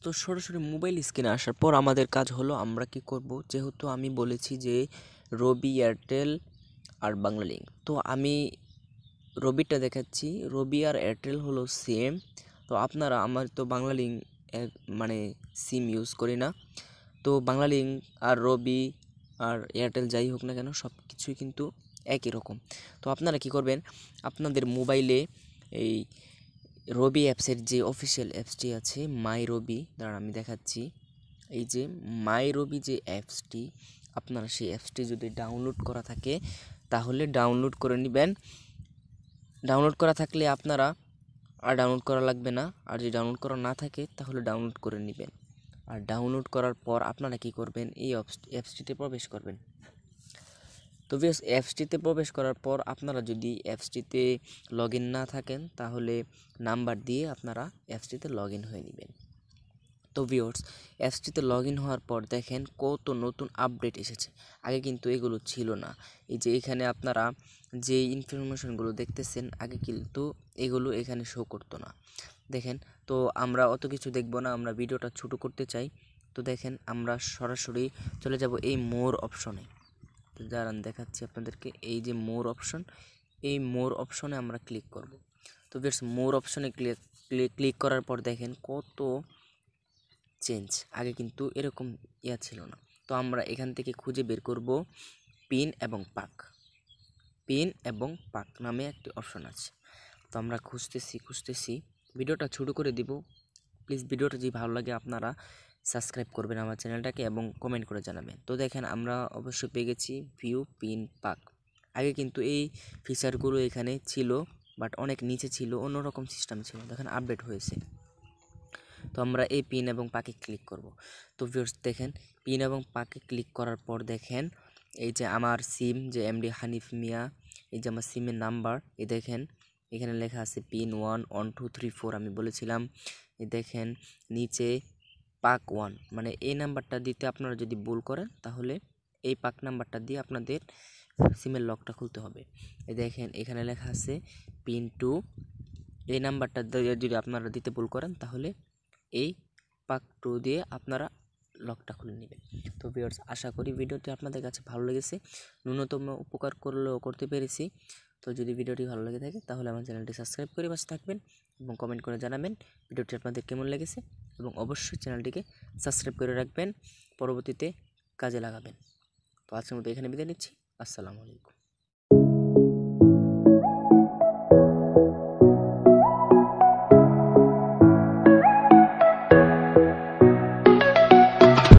তো সরাসরি মোবাইল স্ক্রিনে আসার পর আমাদের কাজ হলো আমরা কি করব, যেহেতু আমি বলেছি যে রবি, এয়ারটেল আর বাংলালিংক, তো আমি রবিটা দেখাচ্ছি। রবি আর এয়ারটেল হলো সেম। তো আপনারা, আমার তো বাংলালিংক মানে সিম ইউজ করি না, তো বাংলালিংক আর রবি আর এয়ারটেল যাই হোক না কেন সব কিছুই কিন্তু একই রকম। তো আপনারা কি করবেন, আপনাদের মোবাইলে এই রবি অ্যাপসের যে অফিসিয়াল অ্যাপসটি আছে মাই রবি, দাঁড়ান আমি দেখাচ্ছি। এই যে মাই রবি যে অ্যাপসটি, আপনারা সেই অ্যাপসটি যদি ডাউনলোড করা থাকে তাহলে ডাউনলোড করে নেবেন। ডাউনলোড করা থাকলে আপনারা আর ডাউনলোড করা লাগবে না, আর যদি ডাউনলোড করা না থাকে তাহলে ডাউনলোড করে নেবেন। আর ডাউনলোড করার পর আপনারা কি করবেন, এই অ্যাপসটিতে প্রবেশ করবেন। তো বেশ, অ্যাপসটিতে প্রবেশ করার পর আপনারা যদি অ্যাপসটিতে লগ ইন না থাকেন তাহলে নাম্বার দিয়ে আপনারা অ্যাপসটিতে লগ ইন হয়ে নেবেন। তো ভিউয়ার্স, অ্যাপসটিতে লগ ইন হওয়ার পর দেখেন কত নতুন আপডেট এসেছে। আগে কিন্তু এগুলো ছিল না। এই যে এখানে আপনারা যে ইনফরমেশনগুলো দেখতেছেন আগে কিন্তু এগুলো এখানে শো করতো না। দেখেন, তো আমরা অত কিছু দেখব না, আমরা ভিডিওটা ছোট করতে চাই। তো দেখেন আমরা সরাসরি চলে যাব এই মোর অপশনে। তো দাঁড়ান দেখাচ্ছি আপনাদেরকে, এই যে মোর অপশন, এই মোর অপশনে আমরা ক্লিক করব। তো বেশ, মোর অপশনে ক্লিক করার পর দেখেন কত চেঞ্জ। আগে কিন্তু এরকম ছিল না। তো আমরা এখান থেকে খুঁজে বের করব পিন এবং পাক। পিন এবং পাক নামে একটি অপশন আছে। তো আমরা খুঁজতেছি। ভিডিওটা ছোটো করে দিব। প্লিজ ভিডিওটা যদি ভালো লাগে আপনারা সাবস্ক্রাইব করবেন আমার চ্যানেলটাকে এবং কমেন্ট করে জানাবেন। তো দেখেন আমরা অবশ্যই পেয়ে গেছি ভিউ পিন পাক। আগে কিন্তু এই ফিচারগুলো এখানে ছিল, বাট অনেক নিচে ছিল, অন্যরকম সিস্টেম ছিল। দেখেন আপডেট হয়েছে। তো আমরা এই পিন এবং পাকে ক্লিক করব। তো ভিউয়ার্স দেখেন, পিন এবং পাকে ক্লিক করার পর দেখেন এই যে আমার সিম, যে এমডি হানিফ মিয়া, এই যে আমার সিমের নাম্বার, এই দেখেন এখানে লেখা আছে পিন 1 1 2 3 4 আমি বলেছিলাম। এই দেখেন নিচে পাক 1, মানে এই নাম্বারটা দিতে আপনারা যদি ভুল করেন তাহলে এই পাক নাম্বারটা দিয়ে আপনাদের সিমের লকটা খুলতে হবে। এই দেখেন এখানে লেখা আছে পিন 2, এই নাম্বারটা যদি আপনারা দিতে ভুল করেন তাহলে এই পাক 2 দিয়ে আপনারা লকটা খুলে নেবেন। তো ভিউয়ার্স, আশা করি ভিডিওটি আপনাদের কাছে ভালো লেগেছে, ন্যূনতম উপকার করলেও করতে পেরেছি। তো যদি ভিডিওটি ভালো লেগে থাকে তাহলে আমার চ্যানেলটি সাবস্ক্রাইব করে পাশে থাকবেন এবং কমেন্ট করে জানাবেন ভিডিওটি আপনাদের কেমন লেগেছে, এবং অবশ্যই চ্যানেলটিকে সাবস্ক্রাইব করে রাখবেন, পরবর্তীতে কাজে লাগাবেন। তো আজকের মতো এখানে বিদায় নিচ্ছি। আসসালামু আলাইকুম।